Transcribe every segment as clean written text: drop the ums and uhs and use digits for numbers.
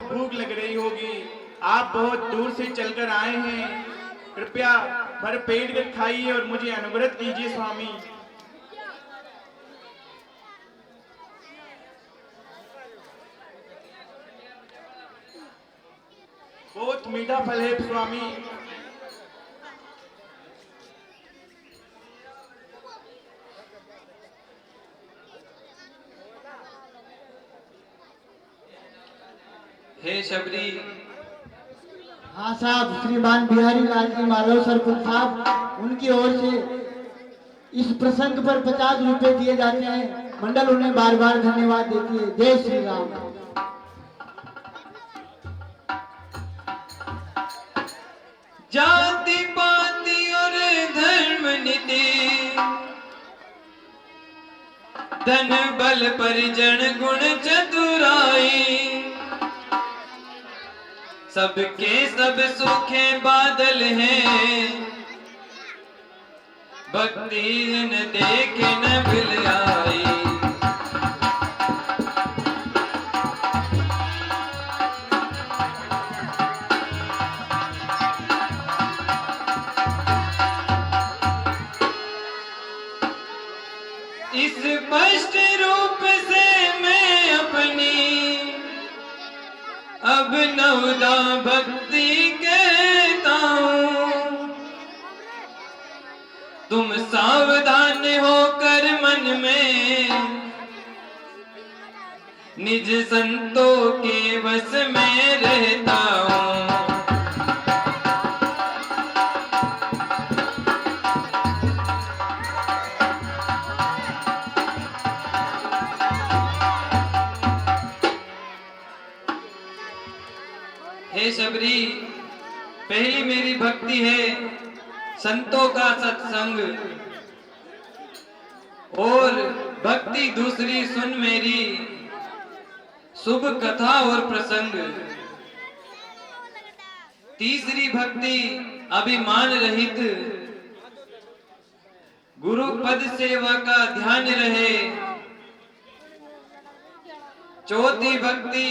भूख लग रही होगी। आप बहुत दूर से चलकर आए हैं, कृपया भर पेट कर खाइए और मुझे अनुग्रह कीजिए स्वामी। बहुत मीठा फल है स्वामी। हे शबरी। हाँ साहब, श्रीमान बिहारी लाल जी मालव सरपंच साहब, उनकी ओर से इस प्रसंग पर 50 रुपए दिए जाते हैं। मंडल उन्हें बार बार धन्यवाद देती है। जय श्री राम। जाति पाति और धर्म नीति, धन बल परिजन गुण चतुराई, सबके सब सुखे बादल हैं, भक्ति न देखे न भूल आई। इस स्पष्ट रूप से मैं अपनी अब नवदा भक्ति कहता हूँ। तुम सावधान होकर मन में निज संतों के वश में रहता हूँ। हे शबरी, पहली मेरी भक्ति है संतों का सत्संग, और भक्ति दूसरी सुन मेरी शुभ कथा और प्रसंग। तीसरी भक्ति अभिमान रहित गुरु पद सेवा का ध्यान रहे। चौथी भक्ति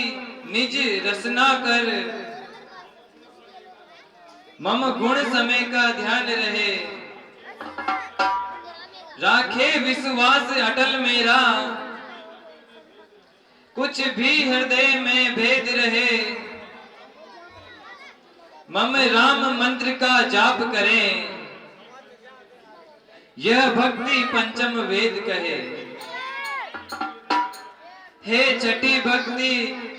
निज रसना कर मम गुण समय का ध्यान रहे। राखे विश्वास अटल मेरा, कुछ भी हृदय में भेद रहे। मम राम मंत्र का जाप करें, यह भक्ति पंचम वेद कहे। हे छठी भक्ति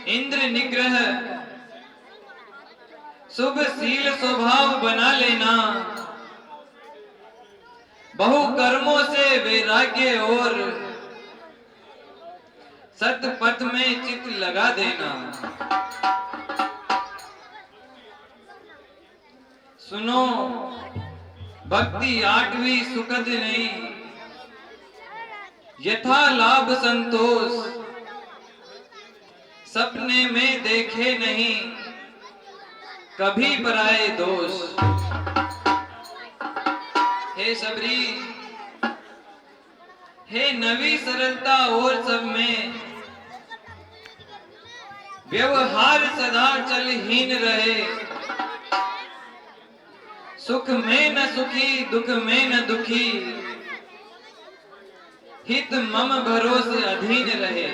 इंद्र निग्रह, शुभ शील स्वभाव बना लेना। बहु कर्मों से वैराग्य और सतपथ में चित लगा देना। सुनो भक्ति आठवीं सुखद नहीं, यथा लाभ संतोष सपने में देखे नहीं, कभी पराए दोष। हे शबरी, हे नवी सरलता और सब में व्यवहार सदा चलहीन रहे। सुख में न सुखी, दुख में न दुखी, हित मम भरोसे अधीन रहे।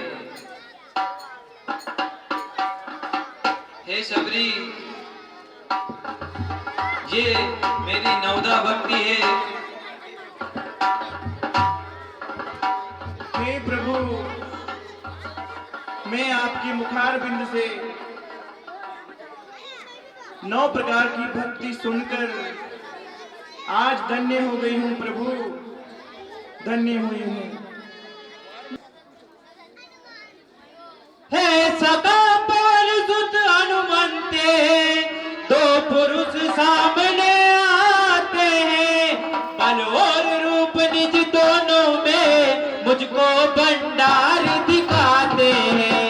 हे शबरी, ये मेरी नवदा भक्ति है। हे प्रभु, मैं आपके मुखार बिंद से 9 प्रकार की भक्ति सुनकर आज धन्य हो गई हूँ प्रभु, धन्य हुई हूँ। हे सदा पवन सुत हनुमंते, दो पुरुष सामने आते हैं। बल और रूप निज दोनों में मुझको भंडार दिखाते हैं।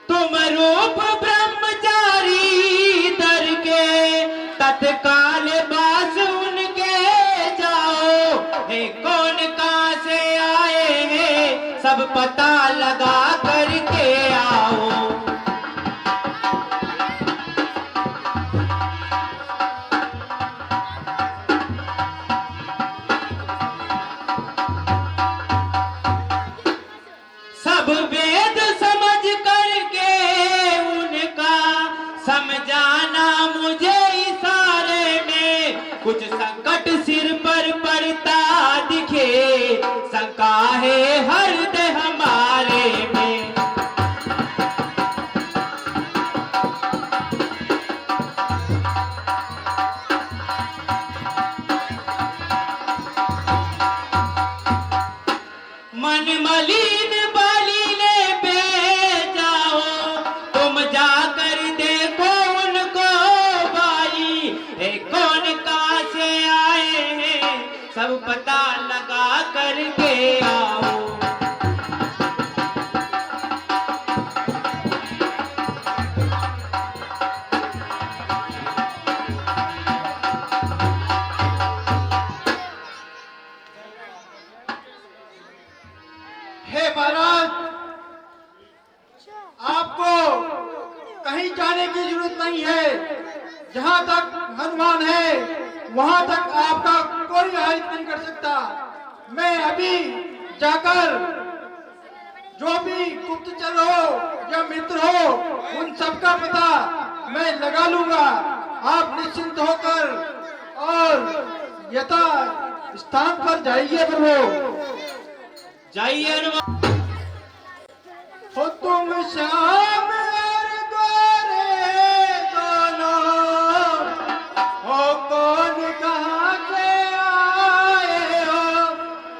तुम रूप ब्रह्मचारी धर के पता लगा करके आओ। सब वेद समझ करके उनका समझाना मुझे इशारे में, कुछ संकट सिर पर पड़ता दिखे, शंका है हृदय हमारे में। मन मलिन बाली ने बेचाओ, तुम जाकर देखो उनको बाई, कौन कहाँ से आए हैं सब पता लगा करके आओ। हे महाराज, आपको कहीं जाने की जरूरत नहीं है। जहां तक हनुमान है वहां तक आपका कोई हेल्प नहीं कर सकता। मैं अभी जाकर जो भी गुप्तचर हो या मित्र हो उन सबका पता मैं लगा लूंगा। आप निश्चिंत होकर और यथा स्थान पर जाइए प्रभु, जाइए हनुमान। हो तुम श्याम और गोरे दोनों, हो कौन कहाँ से आए हो,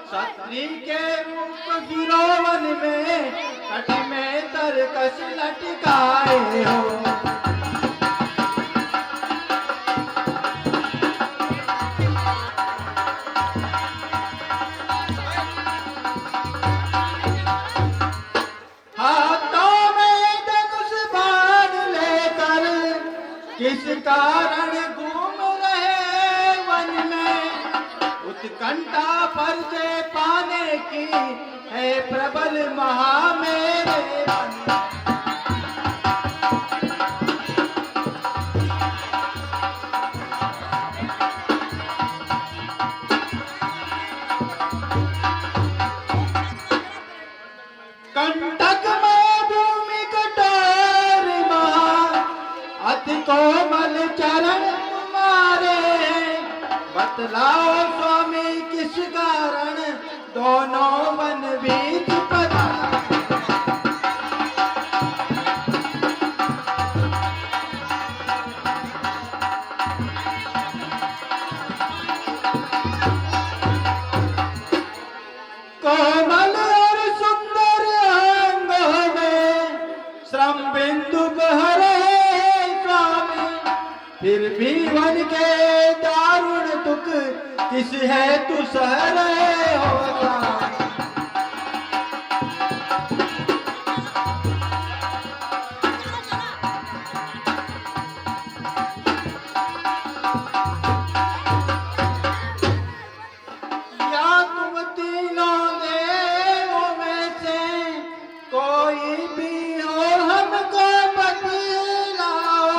क्षत्रि के रूप गिरोवन में कट में तरकस लटकाए हो। किस कारण घूम रहे वन में, उत्कंठा परिचय पाने की है प्रबल महा मेरे मन। कंटक में भूमि कठोर महा, अति कोमल चरण तुम्हारे, बतलाओ स्वामी किस कारण दोनों वन बीच पधारे। कोमल और सुंदर अंगों में श्रम बिंदु बह रहे स्वामी, फिर भी वन के दारुण दुख किस है तू सह रहे होगा। या तुम तीनों देवों में से कोई भी हो हमको बतलाओ,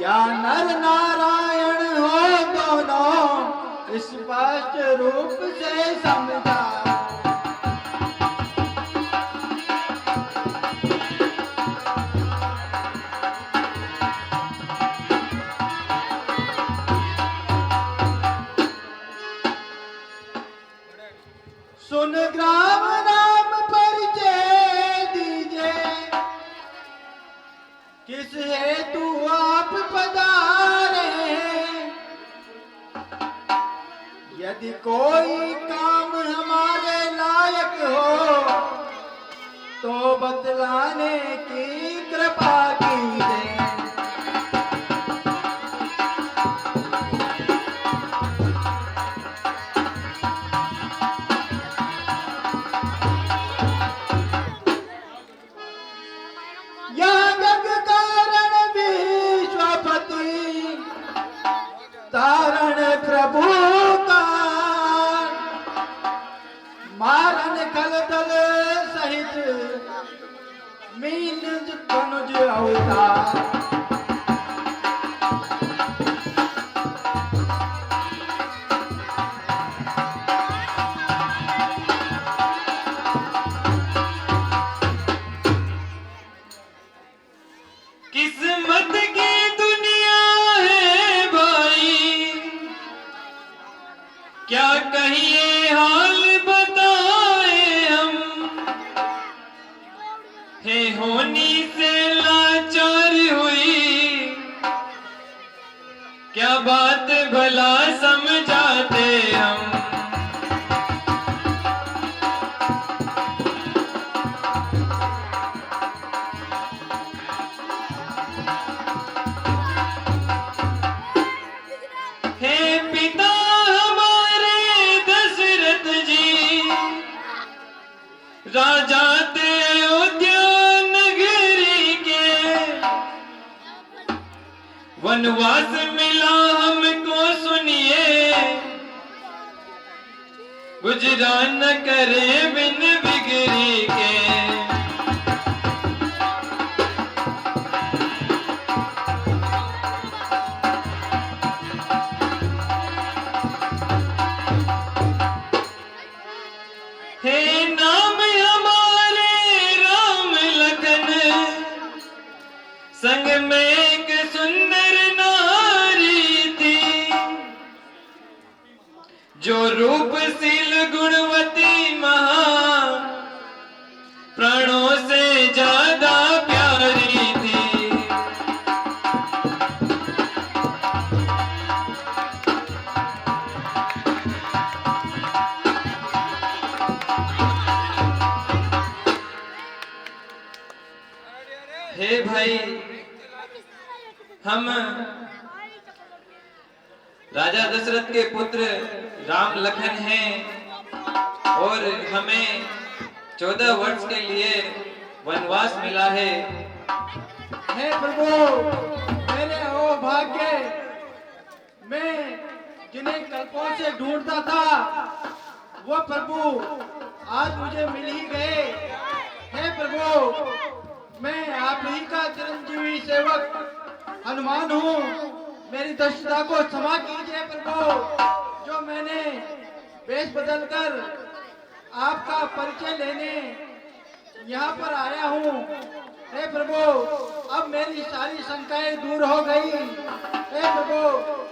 या नर नारायण हो दोनों स्पष्ट रूप से समझाओ। सुन ग्राम नाम परिचय दीजिए, किस हेतु आप पधारे हैं, यदि कोई काम हमारे लायक हो तो बतलाने की कृपा कीजिए। तारण प्रभु का मारन खल दल मीन तनुज अवतार। किस्मत की दुनिया है भाई, क्या कहिए हाल बताए हम, है होनी से लाचार हुई, क्या बात भला समझाते हम। हे पिता हमारे दशरथ जी, राजा थे अयोध्या नगरी के, वनवास मिला हमको सुनिए, गुजरान न करे बिन बिगड़ी के। हे नाम हमारे राम लखन, संग में एक सुंदर नारी थी, जो रूपशील गुणवती महा, प्राणों से ज्यादा प्यारी थी। हे भाई, हम राजा दशरथ के पुत्र राम लखन हैं और हमें 14 वर्ष के लिए वनवास मिला है। हे प्रभु, मैंने वो भाग्य मैं जिन्हें कल्पों से ढूंढता था, वो प्रभु आज मुझे मिल ही गए। हे प्रभु, मैं आप ही का चिरंजीवी सेवक हनुमान हूँ, मेरी दक्षता को क्षमा कीजिए प्रभु, जो मैंने वेश बदलकर आपका परिचय लेने यहाँ पर आया हूँ। हे प्रभु, अब मेरी सारी शंकाएं दूर हो गई। हे प्रभु,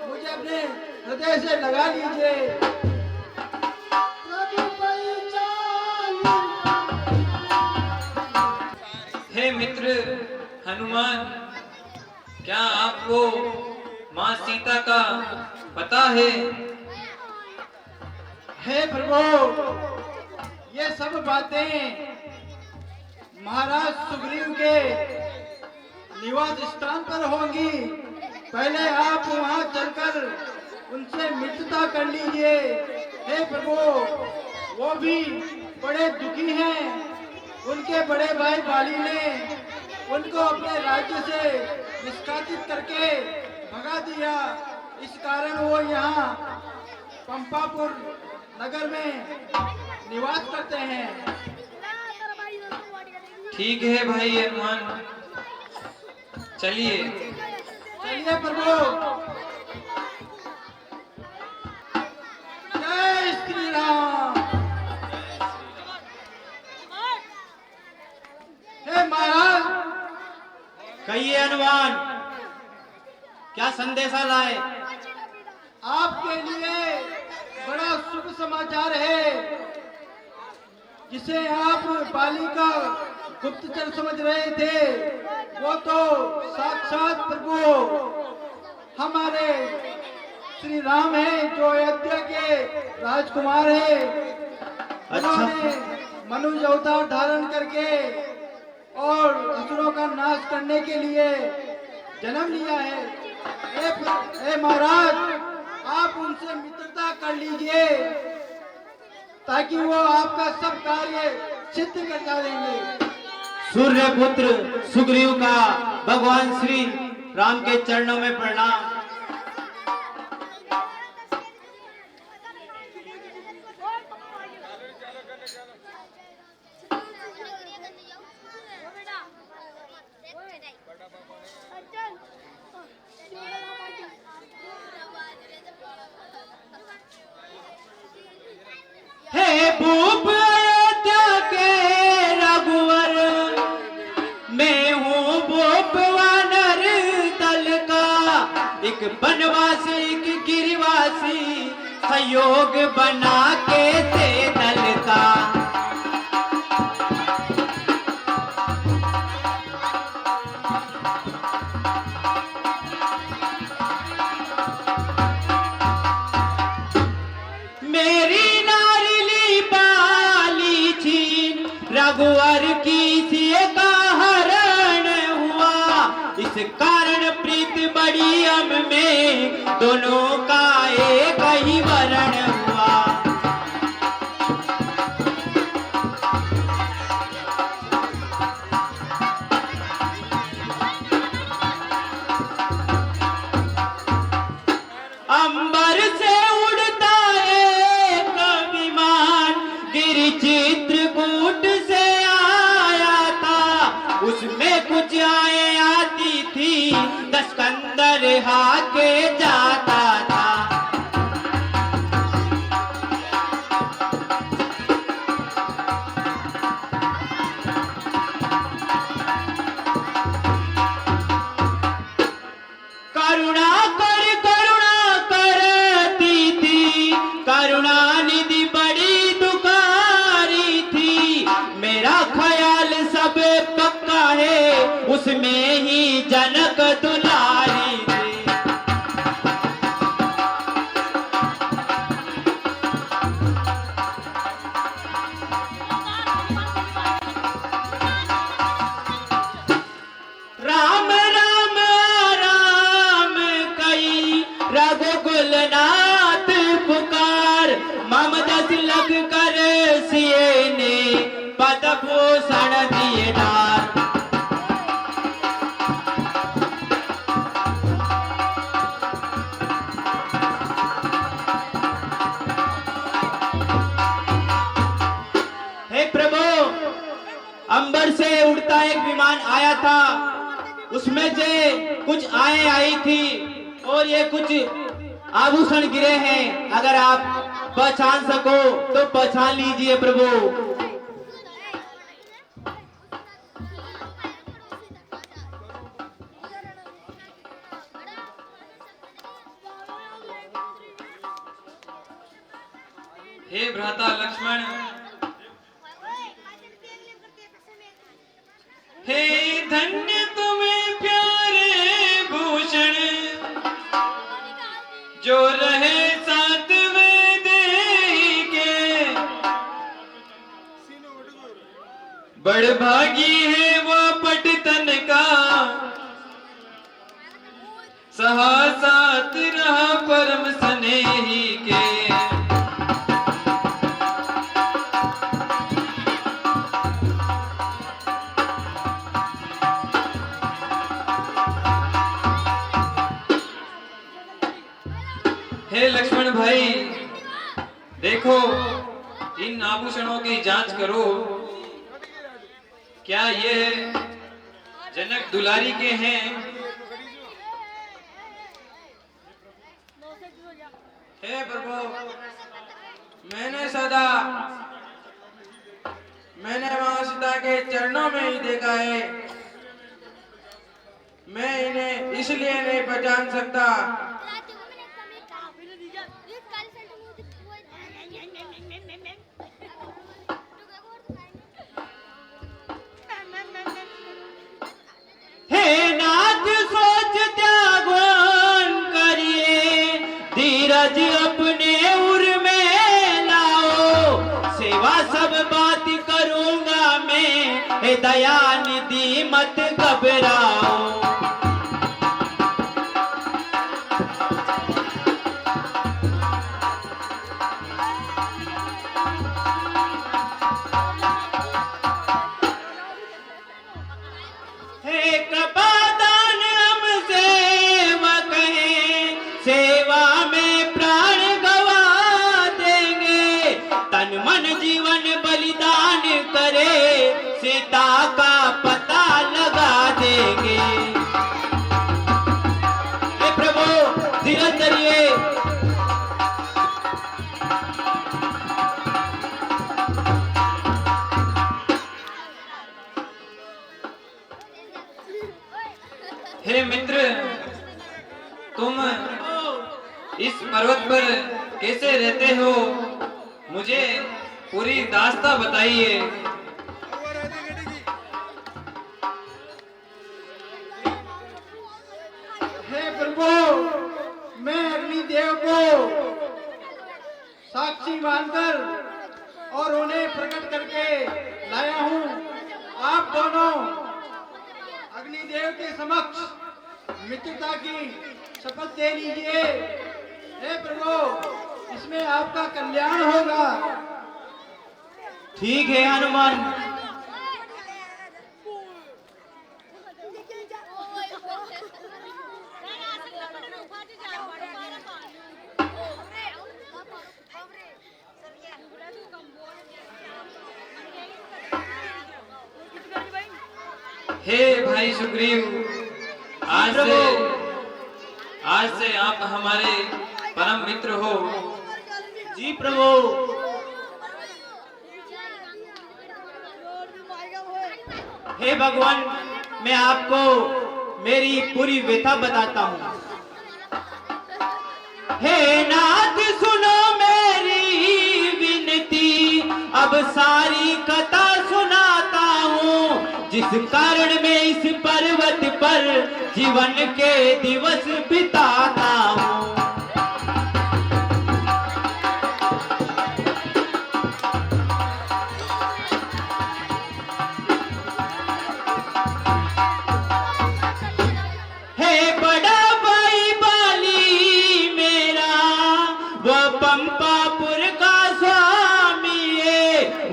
मुझे अपने हृदय से लगा लीजिए। हे मित्र हनुमान, क्या आपको माँ सीता का पता है? हे प्रभु, ये सब बातें महाराज सुग्रीव के निवास स्थान पर होंगी। पहले आप वहां चलकर उनसे मित्रता कर लीजिए। हे प्रभु, वो भी बड़े दुखी हैं। उनके बड़े भाई बाली ने उनको अपने राज्य से निष्कासित करके भगा दिया। इस कारण वो यहाँ पंपापुर नगर में निवास करते हैं। ठीक है भाई हनुमान, चलिए। चलिए प्रभु। जय श्री राम। हे महाराज, कहिए हनुमान, क्या संदेशा लाए? आपके लिए बड़ा शुभ समाचार है, जिसे आप बाली का गुप्तचर समझ रहे थे, वो तो साक्षात प्रभु हमारे श्री राम हैं, जो अयोध्या के राजकुमार हैं। उन्होंने मनुष्य अवतार धारण करके और असुरों का नाश करने के लिए जन्म लिया है। हे महाराज, आप उनसे मित्रता कर लीजिए, ताकि वो आपका सब कार्य सिद्ध कर जाएंगे। सूर्य पुत्र सुग्रीव का भगवान श्री राम के चरणों में प्रणाम। एक बनवासी एक गिरिवासी संयोग बना के से दल का। मेरी नारिली बाली छीन रघुवर की सिए का हरण हुआ। इस कारण प्रीत बड़ी हम में दोनों का एक ही वरण हुआ। अंबर से उड़ता एक विमान गिरि चित्रकूट से आया था। उसमें कुछ आए आती थी दस्कंदर हाके जाता था। करुणा करती थी करुणा निधि बड़ी दुखारी थी। मेरा ख्याल सब पक्का है उसमें ही जनक दुलारी थी। राम राम राम कई रघुकुलनाथ पुकार। मम दस लख कर सिए ने पद भूषण दिए डार। हे प्रभु, अंबर से उड़ता एक विमान आया था। उसमें से कुछ आए आई थी और ये कुछ आभूषण गिरे हैं। अगर आप पहचान सको तो पहचान लीजिए प्रभु। हे भ्राता लक्ष्मण, हे धन्य तुम्हें प्यारे भूषण जो रहे साथ वेद के। बड़ भागी है वो पटतन का सहा साथ रहा परम स्नेही के। हे लक्ष्मण भाई, देखो इन आभूषणों की जांच करो। क्या ये जनक दुलारी के हैं? हे प्रभु, मैंने मां सीता के चरणों में ही देखा है। मैं इन्हें इसलिए नहीं पहचान सकता। हे नाथ सोच त्यागन करिए धीरज अपने उर में लाओ। सेवा सब बात करूंगा मैं हे दया निधि मत घबराओ। हे कृपादान हम सेवक हैं, सेवा में प्राण गवा देंगे। तन मन जीवन बलिदान करे सीता का पता लगा देंगे। हे प्रभु, धीरज धरिए। हे मित्र, तुम इस पर्वत पर कैसे रहते हो, मुझे पूरी दास्तां बताइए। हे प्रभु, मैं अग्निदेव को साक्षी मानकर और उन्हें प्रकट करके लाया हूँ। आप दोनों अग्निदेव के समक्ष मित्रता की शपथ दे लीजिए। हे प्रभु, इसमें आपका कल्याण होगा। ठीक है हनुमान। हे भाई सुग्रीव, आज से आप हमारे परम मित्र हो। जी प्रभु। हे भगवान, मैं आपको मेरी पूरी व्यथा बताता हूँ। हे नाथ सुनो मेरी विनती, अब सारी कथा सुनाता हूँ। जिस कारण मैं इस पर्वत पर जीवन के दिवस बिताता हूँ।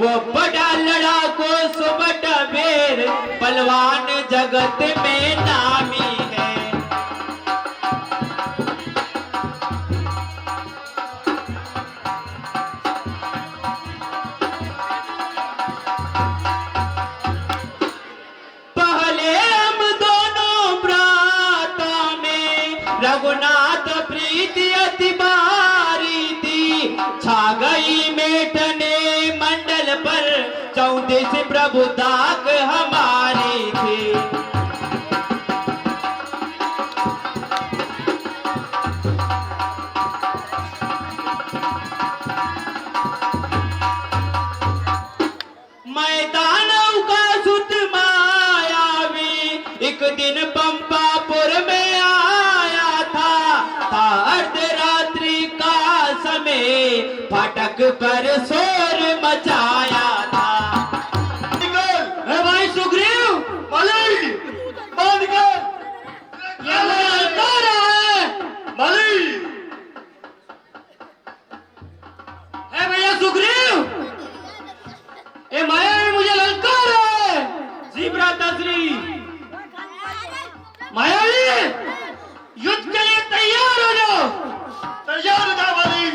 वो बड़ा लड़ाको सुबट बेर पलवान जगत में नामी है। पहले हम दोनों भ्राता में रघुनाथ प्रीति अति भारी थी। छा गई मेटने मंडल पर 34 प्रभु दाग हमारी थी। मैदानों का सुत मायावी एक दिन पंपापुर में आया था अर्धरात्रि का समय फाटक पर शोर मचाया था। भाई सुग्रीव, बलि बंद कर, ये ललकार है। बलि है भैया सुग्रीव, ये माया में मुझे ललकार है। जी भ्राताश्री। मायावी, युद्ध के लिए तैयार हो जाओ। तैयार हो जाओ बलि।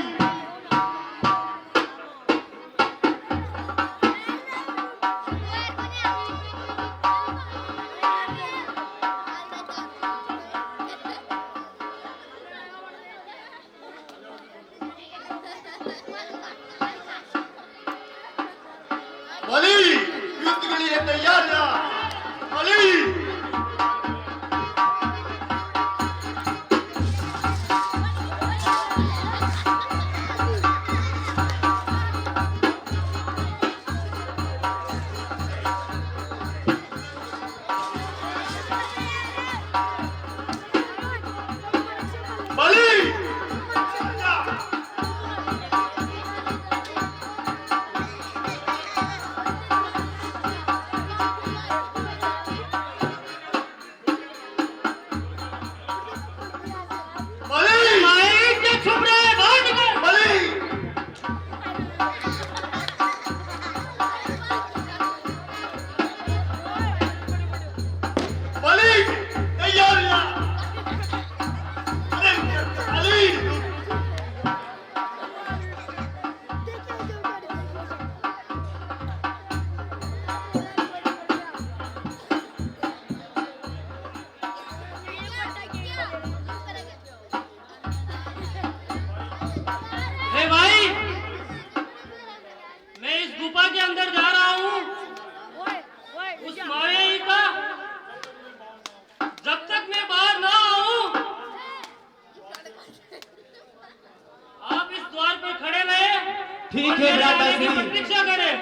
ठीक है भ्राताश्री, प्रतीक्षा करें।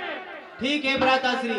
ठीक है भ्राताश्री।